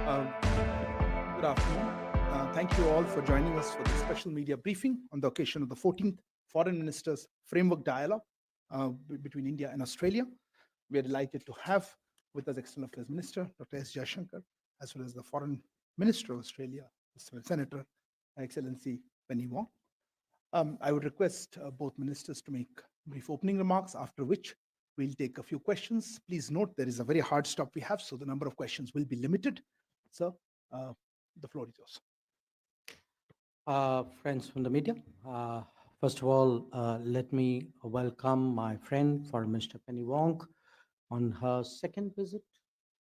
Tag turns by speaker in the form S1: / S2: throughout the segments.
S1: Uh, Good afternoon. Thank you all for joining us for this special media briefing on the occasion of the 14th Foreign Ministers Framework Dialogue between India and Australia. We are delighted to have with us External Affairs Minister Dr. S. Jaishankar, as well as the Foreign Minister of Australia, Senator Excellency Penny Wong. I would request both ministers to make brief opening remarks, after which we'll take a few questions. Please note there is a very hard stop we have, so the number of questions will be limited. Sir, the floor is yours.
S2: Friends from the media, first of all, let me welcome my friend, Foreign Minister Penny Wong, on her second visit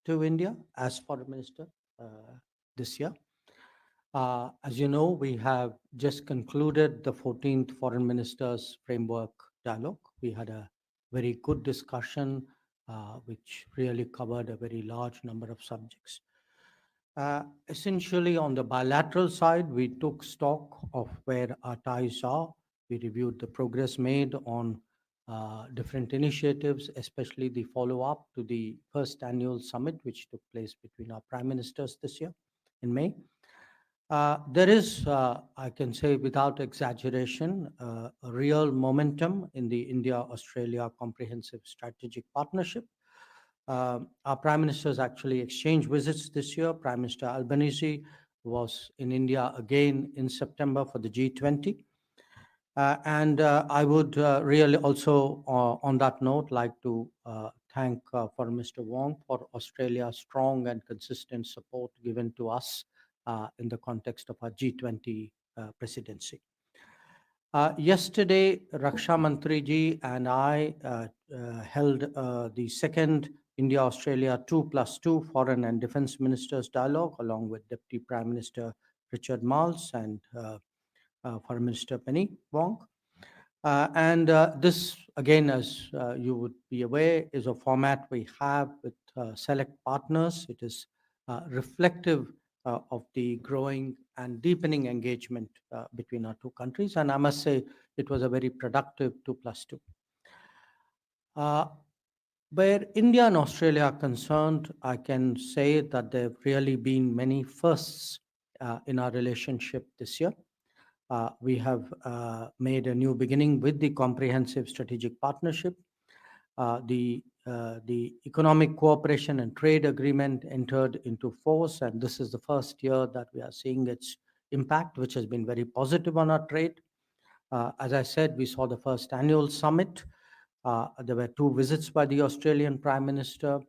S2: to India as Foreign Minister this year. As you know, we have just concluded the 14th Foreign Ministers Framework Dialogue. We had a very good discussion, which really covered a very large number of subjects. Essentially, on the bilateral side, we took stock of where our ties are. We reviewed the progress made on different initiatives, especially the follow-up to the first annual summit, which took place between our prime ministers this year in May. There is, I can say without exaggeration, a real momentum in the India-Australia Comprehensive Strategic Partnership. Our prime ministers actually exchanged visits this year. Prime Minister Albanese was in India again in September for the G20. And I would really also, on that note, like to thank Foreign Minister Wong for Australia's strong and consistent support given to us in the context of our G20 presidency. Yesterday, Raksha Mantri ji and I held the second India-Australia 2+2 Foreign and Defence Ministers Dialogue, along with Deputy Prime Minister Richard Marles and Foreign Minister Penny Wong. And this, again, as you would be aware, is a format we have with select partners. It is reflective of the growing and deepening engagement between our two countries. And I must say, it was a very productive 2+2. Where India and Australia are concerned, I can say that there have really been many firsts in our relationship this year. We have made a new beginning with the Comprehensive Strategic Partnership. The Economic Cooperation and Trade Agreement entered into force, and this is the first year that we are seeing its impact, which has been very positive on our trade. As I said, we saw the first annual summit. There were two visits by the Australian Prime Minister.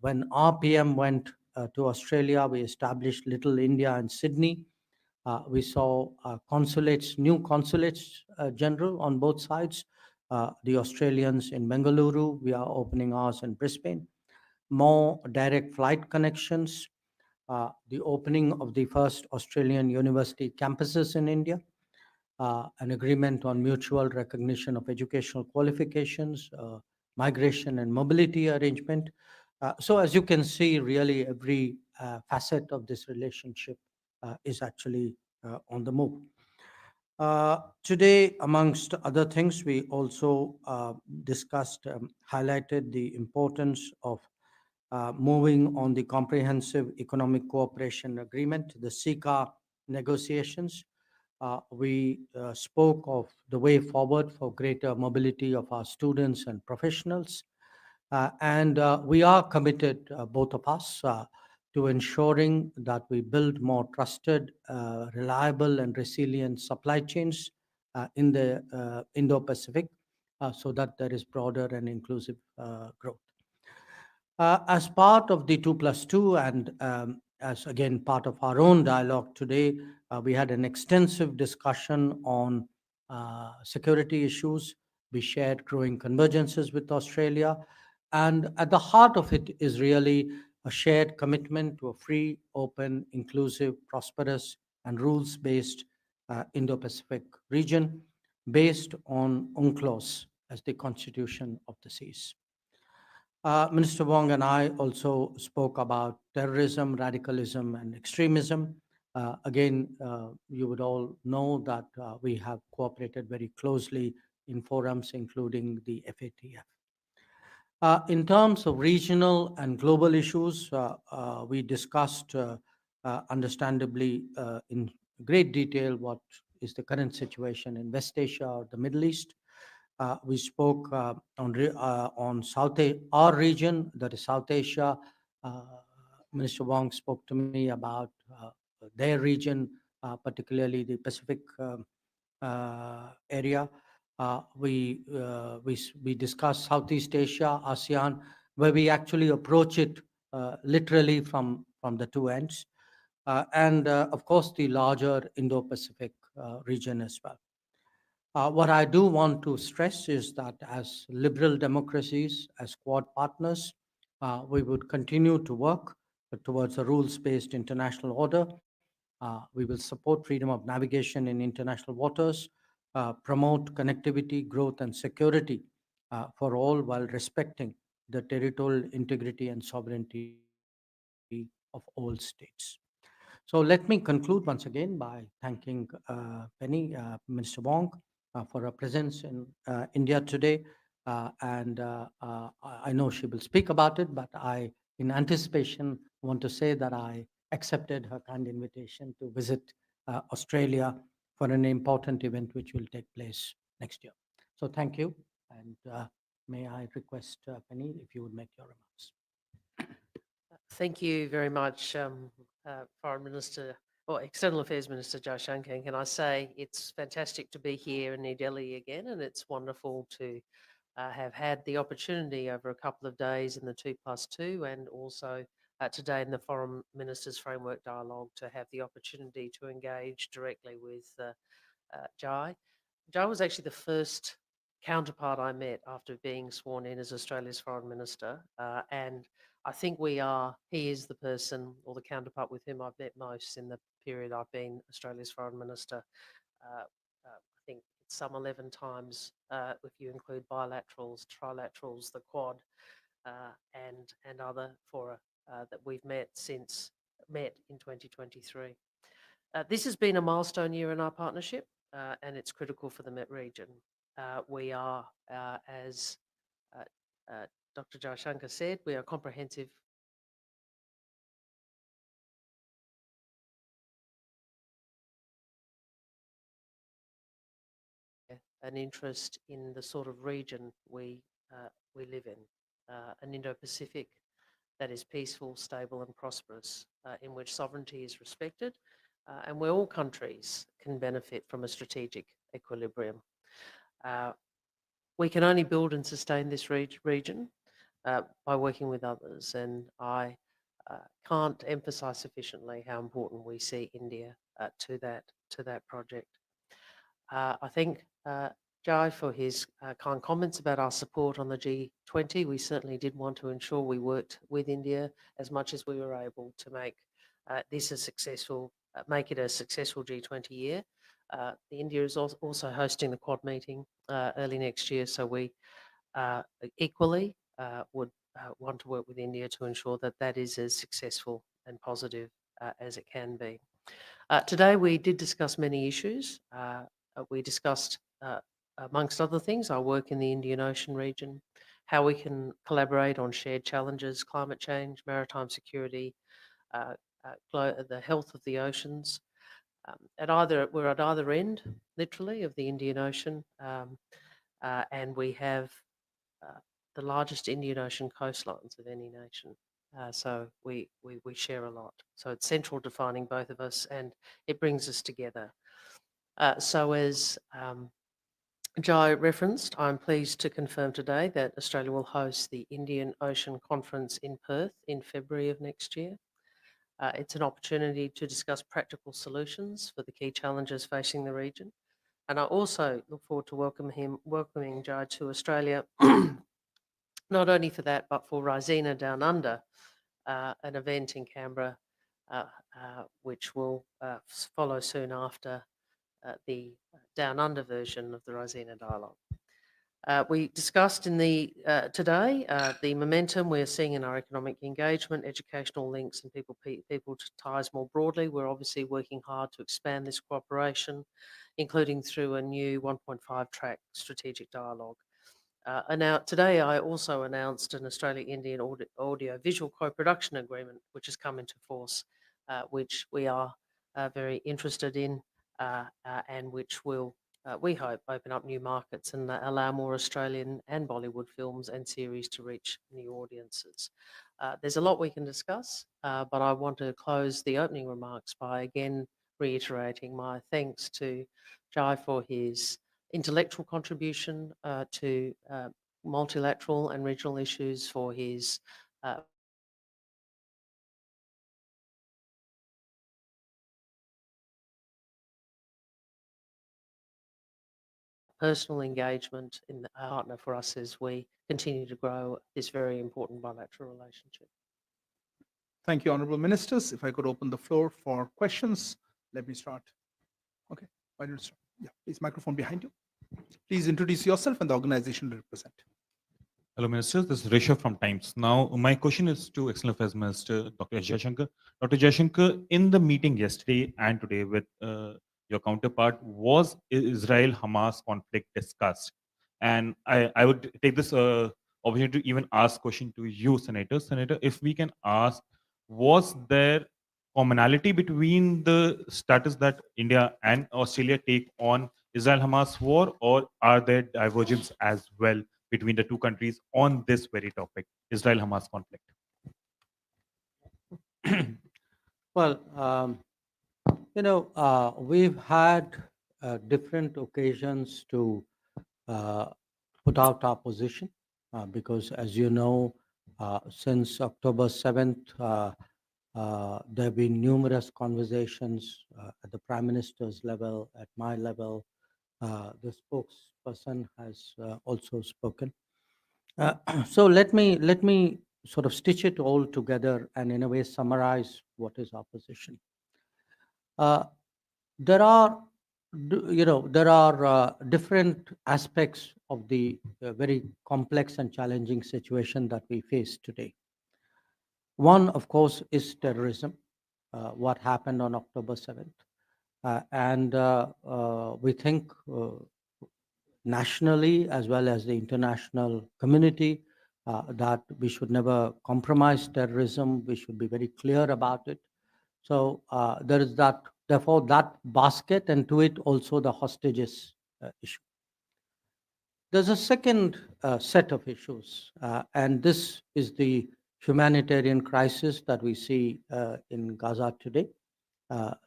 S2: When our PM went to Australia, we established Little India in Sydney. We saw consulates, new consulates general on both sides. The Australians in Bengaluru, we are opening ours in Brisbane. More direct flight connections. The opening of the first Australian university campuses in India. An agreement on mutual recognition of educational qualifications, migration and mobility arrangement. So as you can see, really every facet of this relationship is actually on the move. Today, amongst other things, we also discussed, highlighted the importance of moving on the Comprehensive Economic Cooperation Agreement, the CECA negotiations. We spoke of the way forward for greater mobility of our students and professionals. And we are committed, both of us, to ensuring that we build more trusted, reliable, and resilient supply chains in the Indo-Pacific so that there is broader and inclusive growth. As part of the 2+2 and as again part of our own dialogue today, we had an extensive discussion on security issues. We shared growing convergences with Australia. And at the heart of it is really a shared commitment to a free, open, inclusive, prosperous, and rules-based Indo-Pacific region based on UNCLOS as the constitution of the seas. Minister Wong and I also spoke about terrorism, radicalism, and extremism. Again, you would all know that we have cooperated very closely in forums, including the FATF. In terms of regional and global issues, we discussed understandably in great detail what is the current situation in West Asia or the Middle East. We spoke on our region, that is South Asia. Uh, Minister Wong spoke to me about their region, particularly the Pacific area. We discuss Southeast Asia, ASEAN, where we actually approach it literally from the two ends, and of course the larger Indo-Pacific region as well. What I do want to stress is that as liberal democracies, as Quad partners, we would continue to work towards a rules-based international order. We will support freedom of navigation in international waters, promote connectivity, growth, and security for all while respecting the territorial integrity and sovereignty of all states. So let me conclude once again by thanking Penny, Minister Wong, for her presence in India today. I know she will speak about it, but in anticipation, want to say that I accepted her kind invitation to visit Australia for an important event which will take place next year. So thank you, and may I request Penny if you would make your remarks.
S3: Thank you very much, Foreign Minister or External Affairs Minister Jaishankar. And can I say it's fantastic to be here in New Delhi again, and it's wonderful to have had the opportunity over a couple of days in the 2+2 and also today in the Foreign Ministers Framework Dialogue to have the opportunity to engage directly with Jai. Jai was actually the first counterpart I met after being sworn in as Australia's Foreign Minister. And I think he is the person or the counterpart with whom I've met most in the period I've been Australia's Foreign Minister. I think it's some 11 times if you include bilaterals, trilaterals, the Quad, and other fora that we've met in 2023. This has been a milestone year in our partnership, and it's critical for the Met region. We are, as Dr. Jaishankar said, we are comprehensive an interest in the sort of region we live in, an Indo-Pacific that is peaceful, stable, and prosperous, in which sovereignty is respected, and where all countries can benefit from a strategic equilibrium. We can only build and sustain this region by working with others, and I can't emphasize sufficiently how important we see India to that project. I thank Jai for his kind comments about our support on the G20. We certainly did want to ensure we worked with India as much as we were able to make this make it a successful G20 year. India is also hosting the Quad meeting early next year, so we equally would want to work with India to ensure that that is as successful and positive as it can be. Today we did discuss many issues. We discussed, amongst other things, our work in the Indian Ocean region, how we can collaborate on shared challenges, climate change, maritime security, the health of the oceans. We're at either end, literally, of the Indian Ocean, and we have the largest Indian Ocean coastlines of any nation. So we share a lot. So it's central defining both of us, and it brings us together. So as Jai referenced, I'm pleased to confirm today that Australia will host the Indian Ocean Conference in Perth in February of next year. It's an opportunity to discuss practical solutions for the key challenges facing the region. And I also look forward to welcoming Jai to Australia, not only for that, but for Raisina Down Under, an event in Canberra, which will follow soon after the Down Under version of the Raisina Dialogue. We discussed today the momentum we're seeing in our economic engagement, educational links, and people ties more broadly. We're obviously working hard to expand this cooperation, including through a new 1.5 track strategic dialogue. Today, I also announced an Australia-Indian audio-visual co-production agreement, which has come into force, which we are very interested in, and which will, we hope, open up new markets and allow more Australian and Bollywood films and series to reach new audiences. There's a lot we can discuss, but I want to close the opening remarks by again reiterating my thanks to Jai for his intellectual contribution to multilateral and regional issues, for his personal engagement in the partner for us as we continue to grow this very important bilateral relationship.
S1: Thank you, Honorable Ministers. If I could open the floor for questions, let me start. Okay, why don't you start? Yeah, please, microphone behind you. Please introduce yourself and the organization you represent.
S4: Hello, Minister. This is Rishabh from Times. Now, my question is to External Affairs Minister Dr. S. Jaishankar. Dr. Jaishankar, in the meeting yesterday and today with your counterpart, was Israel-Hamas conflict discussed? And I would take this opportunity to even ask question to you, Senator. Senator, if we can ask, was there commonality between the status that India and Australia take on Israel-Hamas war, or are there divergences as well between the two countries on this very topic, Israel-Hamas conflict?
S2: Well, we've had different occasions to put out our position because, as you know, since October 7th, there have been numerous conversations at the Prime Minister's level, at my level. The spokesperson has also spoken. So let me sort of stitch it all together and in a way summarize what is our position. There are different aspects of the very complex and challenging situation that we face today. One, of course, is terrorism, what happened on October 7th. And we think nationally as well as the international community that we should never compromise terrorism. We should be very clear about it. So there is that, therefore, that basket, and to it also the hostages issue. There's a second set of issues, and this is the humanitarian crisis that we see in Gaza today.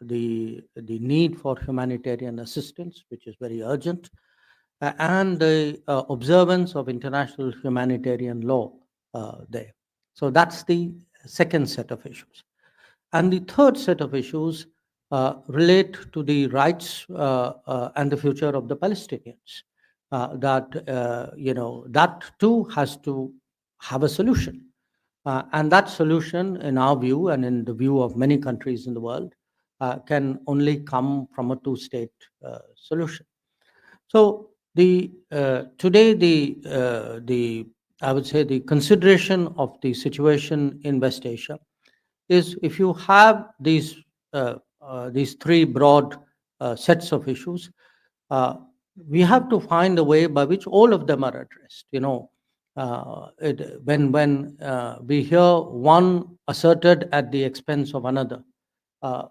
S2: The need for humanitarian assistance, which is very urgent, and the observance of international humanitarian law there. So that's the second set of issues. And the third set of issues relate to the rights and the future of the Palestinians. That too has to have a solution. And that solution, in our view and in the view of many countries in the world, can only come from a two-state solution. So today I would say the consideration of the situation in West Asia is, if you have these three broad sets of issues, we have to find a way by which all of them are addressed. When we hear one asserted at the expense of another,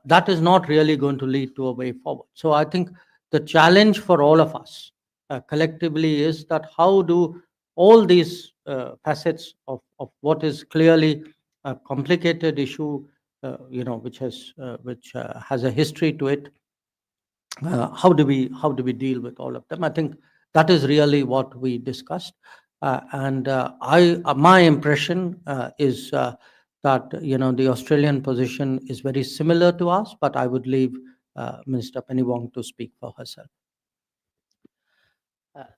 S2: that is not really going to lead to a way forward. So I think the challenge for all of us collectively is that how do all these facets of what is clearly a complicated issue, which has a history to it, how do we deal with all of them? I think that is really what we discussed, and my impression is that the Australian position is very similar to us, but I would leave Minister Penny Wong to speak for herself.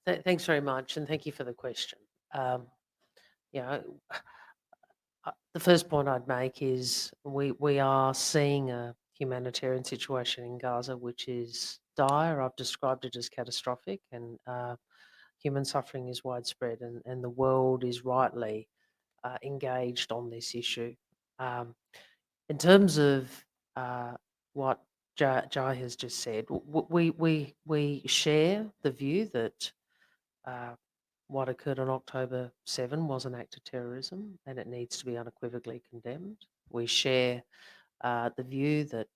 S3: Thanks very much, and thank you for the question. The first point I'd make is we are seeing a humanitarian situation in Gaza which is dire. I've described it as catastrophic, and human suffering is widespread, and the world is rightly engaged on this issue. In terms of what Jai has just said, we share the view that what occurred on October 7 was an act of terrorism and it needs to be unequivocally condemned. We share the view that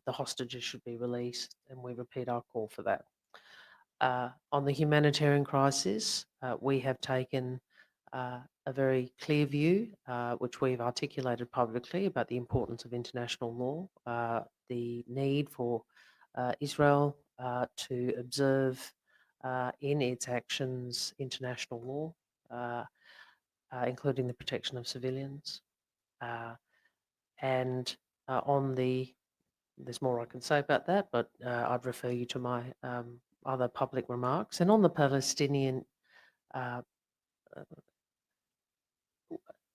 S3: the hostages should be released, and we repeat our call for that. On the humanitarian crisis, we have taken a very clear view, which we've articulated publicly, about the importance of international law, the need for Israel to observe in its actions international law, including the protection of civilians. And on the, there's more I can say about that, but I'd refer you to my other public remarks. And on the Palestinian,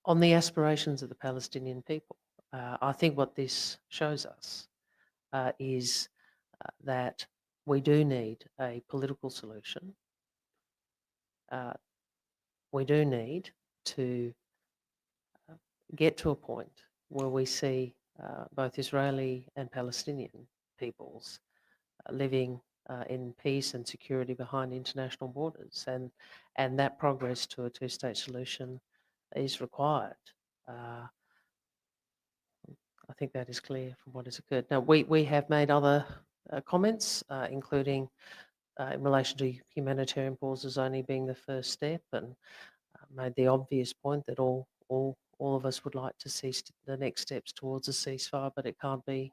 S3: on the aspirations of the Palestinian people, I think what this shows us is that we do need a political solution. We do need to get to a point where we see both Israeli and Palestinian peoples living in peace and security behind international borders, and that progress to a two-state solution is required. I think that is clear from what has occurred. Now, we have made other comments, including in relation to humanitarian pauses only being the first step, and made the obvious point that all of us would like to see the next steps towards a ceasefire, but it can't be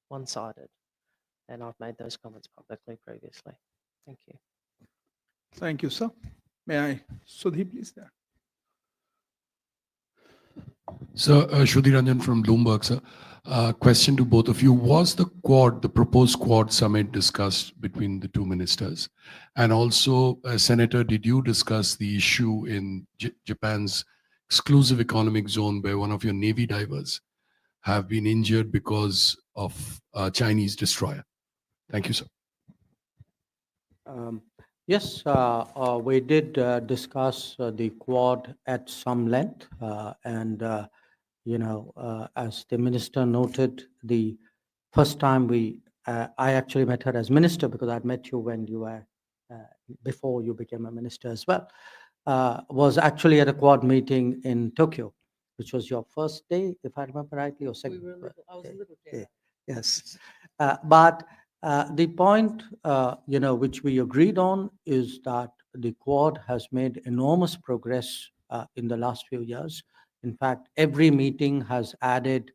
S3: one-sided. And I've made those comments publicly previously. Thank you.
S1: Thank you, sir. May I, Sudhi, please? There.
S5: So, Shruti Ranjan from Bloomberg, sir. Question to both of you. Was the Quad, the proposed Quad summit discussed between the two ministers? And also, Senator, did you discuss the issue in Japan's exclusive economic zone where one of your Navy divers have been injured because of a Chinese destroyer? Thank you, sir.
S2: Yes, we did discuss the Quad at some length, and as the minister noted, the first time I actually met her as minister, because I'd met you when you were before you became a minister as well, was actually at a Quad meeting in Tokyo, which was your first day, if I remember rightly, or second.
S3: I was a little
S2: yeah, yes, but the point, which we agreed on is that the Quad has made enormous progress in the last few years. In fact, every meeting has added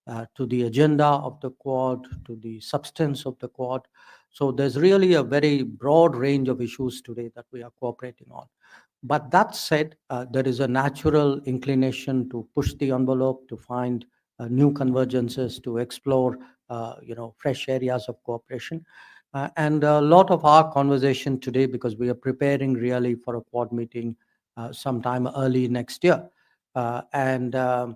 S2: to the agenda of the Quad, to the substance of the Quad. So there's really a very broad range of issues today that we are cooperating on. But that said, there is a natural inclination to push the envelope, to find new convergences, to explore fresh areas of cooperation. And a lot of our conversation today, because we are preparing really for a Quad meeting sometime early next year. Our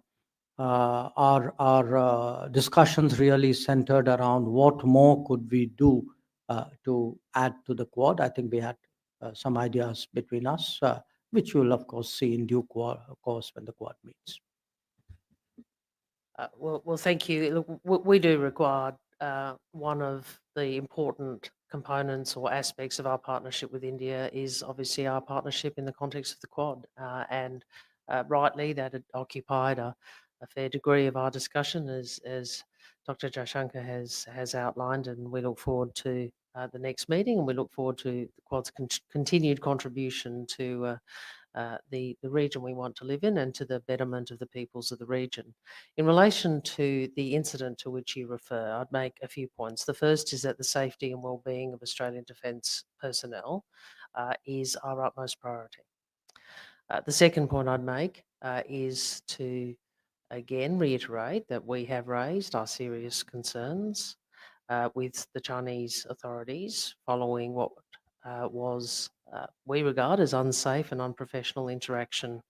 S2: discussions really centered around what more could we do to add to the Quad. I think we had some ideas between us, which you'll of course see in due course when the Quad meets.
S3: Well, thank you. Look, we do regard one of the important components or aspects of our partnership with India is obviously our partnership in the context of the Quad, and rightly that it occupied a fair degree of our discussion, as Dr. Jaishankar has outlined, and we look forward to the next meeting, and we look forward to the Quad's continued contribution to the region we want to live in and to the betterment of the peoples of the region. In relation to the incident to which you refer, I'd make a few points. The first is that the safety and well-being of Australian Defence personnel is our utmost priority. The second point I'd make is to again reiterate that we have raised our serious concerns with the Chinese authorities following what we regard as unsafe and unprofessional interaction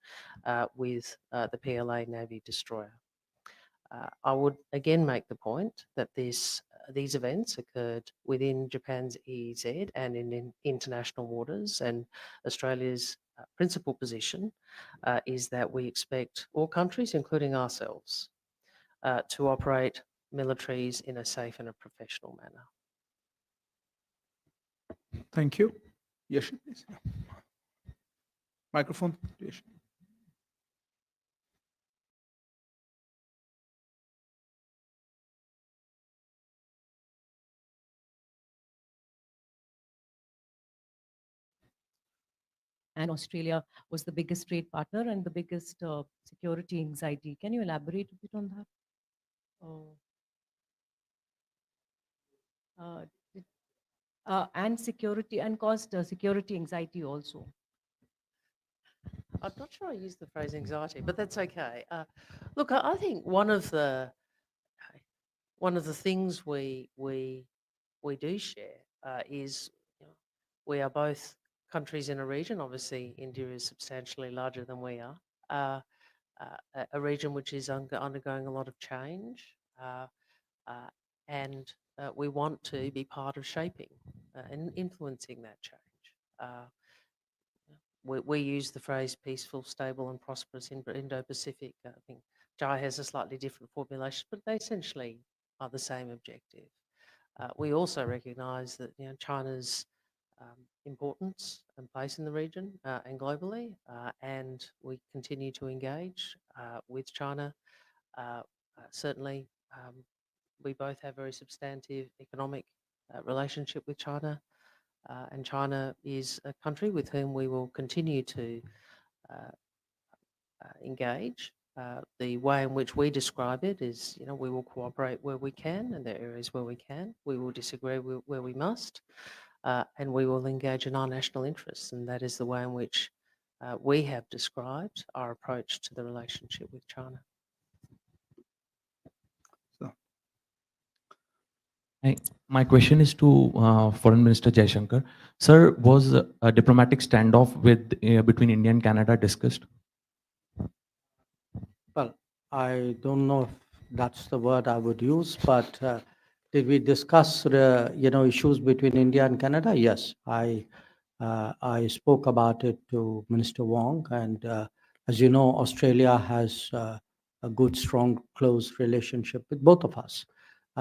S3: with the PLA Navy destroyer. I would again make the point that these events occurred within Japan's EEZ and in international waters, and Australia's principal position is that we expect all countries, including ourselves, to operate militaries in a safe and a professional manner.
S1: Thank you. Yes, please. Yeah. Microphone. Yes.
S6: And Australia was the biggest trade partner and the biggest security anxiety. Can you elaborate a bit on that? Oh. Uh, did- and security and caused security anxiety also.
S3: I'm not sure I used the phrase anxiety, but that's okay. Look, I think one of the things we do share is, you know, we are both countries in a region. Obviously, India is substantially larger than we are. A region which is undergoing a lot of change, and we want to be part of shaping and influencing that change. We use the phrase peaceful, stable, and prosperous Indo-Pacific. I think Jai has a slightly different formulation, but they essentially are the same objective. We also recognise that, you know, China's importance and place in the region and globally, and we continue to engage with China. Certainly, we both have very substantive economic relationship with China, and China is a country with whom we will continue to engage. The way in which we describe it is, you know, we will cooperate where we can, and there are areas where we can. We will disagree where we must, and we will engage in our national interests. And that is the way in which we have described our approach to the relationship with China.
S1: So,
S7: My question is to Foreign Minister Jaishankar. Sir, was a diplomatic standoff between India and Canada discussed?
S2: Well, I don't know if that's the word I would use, but did we discuss issues between India and Canada? Yes, I spoke about it to Minister Wong, and as you know, Australia has a good, strong, close relationship with both of us.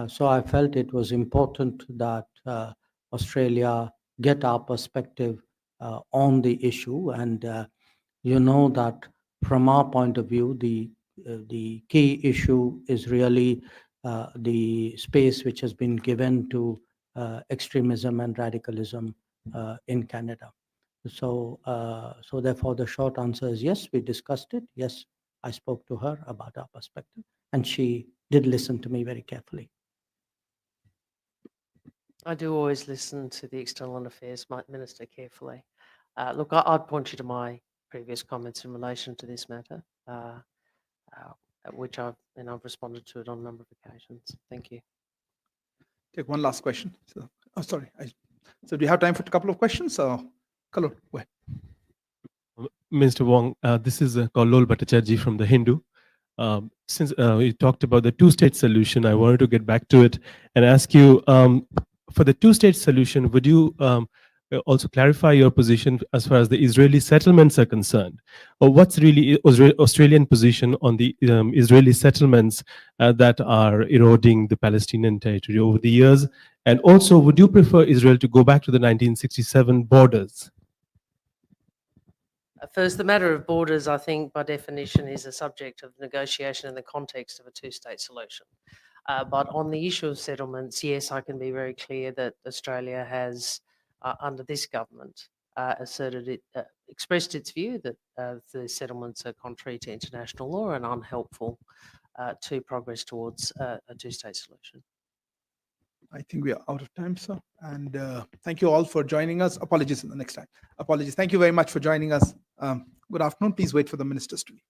S2: So I felt it was important that Australia get our perspective on the issue, and you know that from our point of view, the key issue is really the space which has been given to extremism and radicalism in Canada. So, so therefore, the short answer is yes, we discussed it. Yes, I spoke to her about our perspective, and she did listen to me very carefully.
S3: I do always listen to the External Affairs Minister carefully. Look, I'd point you to my previous comments in relation to this matter, which I've responded to it on a number of occasions. Thank you.
S1: take one last question. So, oh, sorry. So do you have time for a couple of questions? Kalur, go ahead.
S8: Mr. Wong, this is Kaulol Bhattacharjee from The Hindu. Since we talked about the two-state solution, I wanted to get back to it and ask you, for the two-state solution, would you also clarify your position as far as the Israeli settlements are concerned? Or what's really Australian position on the Israeli settlements that are eroding the Palestinian territory over the years? And also, would you prefer Israel to go back to the 1967 borders?
S3: First, the matter of borders, I think, by definition, is a subject of negotiation in the context of a two-state solution. But on the issue of settlements, yes, I can be very clear that Australia has, under this government, expressed its view that the settlements are contrary to international law and unhelpful to progress towards a two-state solution.
S1: I think we are out of time, sir. And thank you all for joining us. Apologies in the next time. Apologies. Thank you very much for joining us. Good afternoon. Please wait for the ministers to leave.